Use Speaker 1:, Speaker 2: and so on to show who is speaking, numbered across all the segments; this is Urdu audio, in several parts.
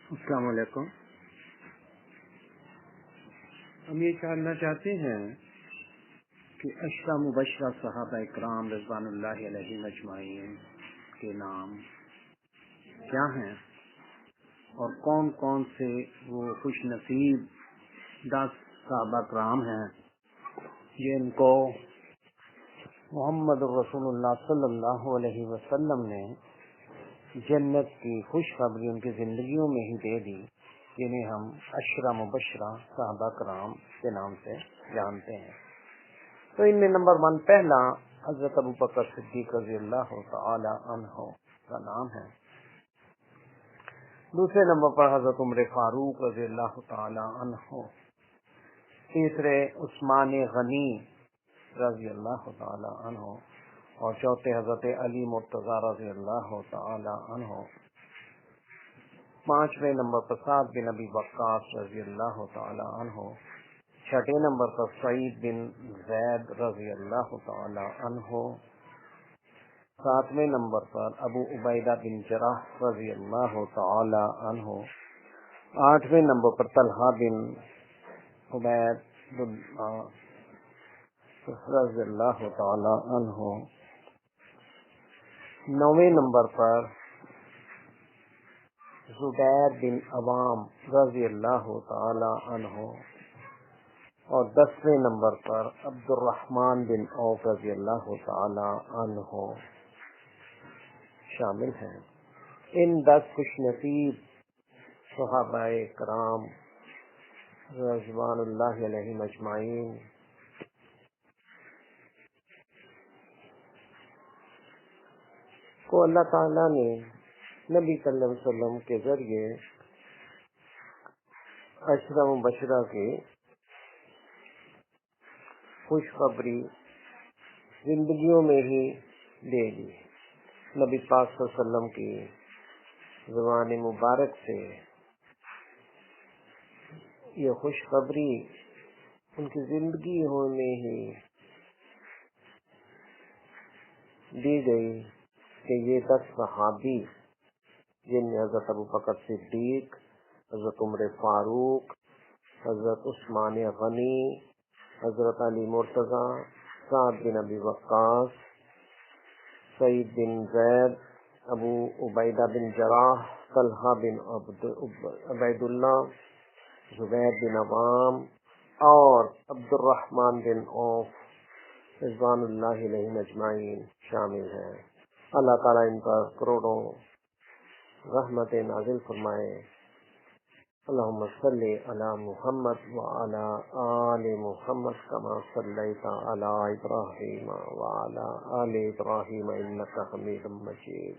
Speaker 1: السلام علیکم۔ ہم یہ جاننا چاہتے ہیں کہ عشرہ مبشرہ صحابہ اکرام رضوان اللہ علیہم اجمعین کے نام کیا ہیں اور کون کون سے وہ خوش نصیب 10 صحابہ اکرام ہیں جن کو محمد رسول اللہ صلی اللہ علیہ وسلم نے جنت کی خوشخبری ان کی زندگیوں میں ہی دے دی، جنہیں ہم عشرہ مبشرہ صحابہ کرام کے نام سے جانتے ہیں۔ تو ان میں نمبر 1 پہلا حضرت ابوبکر صدیق رضی اللہ تعالی عنہ کا نام ہے۔ دوسرے نمبر پر حضرت عمر فاروق رضی اللہ تعالی عنہ۔ تیسرے عثمان غنی رضی اللہ تعالی عنہ، اور چوتھے حضرت علی مرتضی رضی اللہ تعالی عنہ۔ 5ویں نمبر پر سعد بن ابی وقاص رضی اللہ تعالی عنہ۔ 6 نمبر پر سعید بن زید رضی اللہ تعالی عنہ۔ 7ویں نمبر پر ابو عبیدہ بن جراح رضی اللہ تعالی عنہ۔ 8ویں نمبر پر طلحہ بن عبید رضی اللہ تعالی عنہ۔ 9ویں نمبر پر زبیر بن عوام رضی اللہ تعالی عنہ، اور 10ویں نمبر پر عبد الرحمن بن عوف رضی اللہ تعالی عنہ شامل ہیں۔ ان 10 خوش نصیب صحابہ کرام رضوان اللہ علیہم اجمعین کو اللہ تعالیٰ نے نبی صلی اللہ علیہ وسلم کے ذریعے عشرہ مبشرہ کی خوشخبری زندگیوں میں ہی دے دی۔ نبی پاک صلی اللہ علیہ وسلم کی زبان مبارک سے یہ خوشخبری ان کی زندگیوں میں ہی دی گئی کہ یہ 10 صحابی، جن میں حضرت ابوبکر صدیق، حضرت عمر فاروق، حضرت عثمان غنی، حضرت علی مرتضی، سعد بن ابی وقاص، سعید بن زید، ابو عبیدہ بن جراح، طلحہ بن عبید اللہ، زبیر بن عوام اور عبد الرحمن بن عوف رضوان اللہ علیہم اجمعین شامل ہیں۔ اللہ تعالیٰ ان پر کروڑوں رحمت نازل فرمائے۔ اللہم صلی علی محمد وعلی آل محمد کما صلیت علی ابراہیم وعلی آل ابراہیم انک حمید مجید۔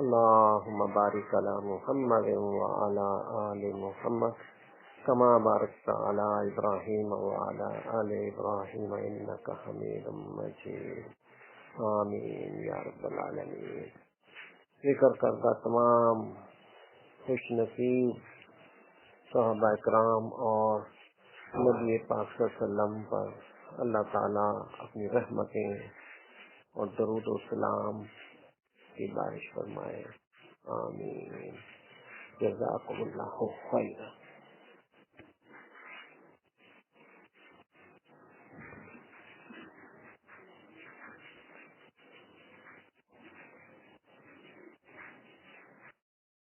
Speaker 1: اللہم بارک علی محمد وعلی آل محمد کما بارکت علی ابراہیم وعلی آل ابراہیم انک حمید مجید۔ آمین یا رب العالمین۔ ذکر کردہ تمام خوش نصیب صحابہ اکرام اور نبی پاک صلی اللہ علیہ وسلم پر اللہ تعالیٰ اپنی رحمتیں اور درود و سلام کی بارش فرمائے۔ آمین۔ جزاکم اللہ خیرا۔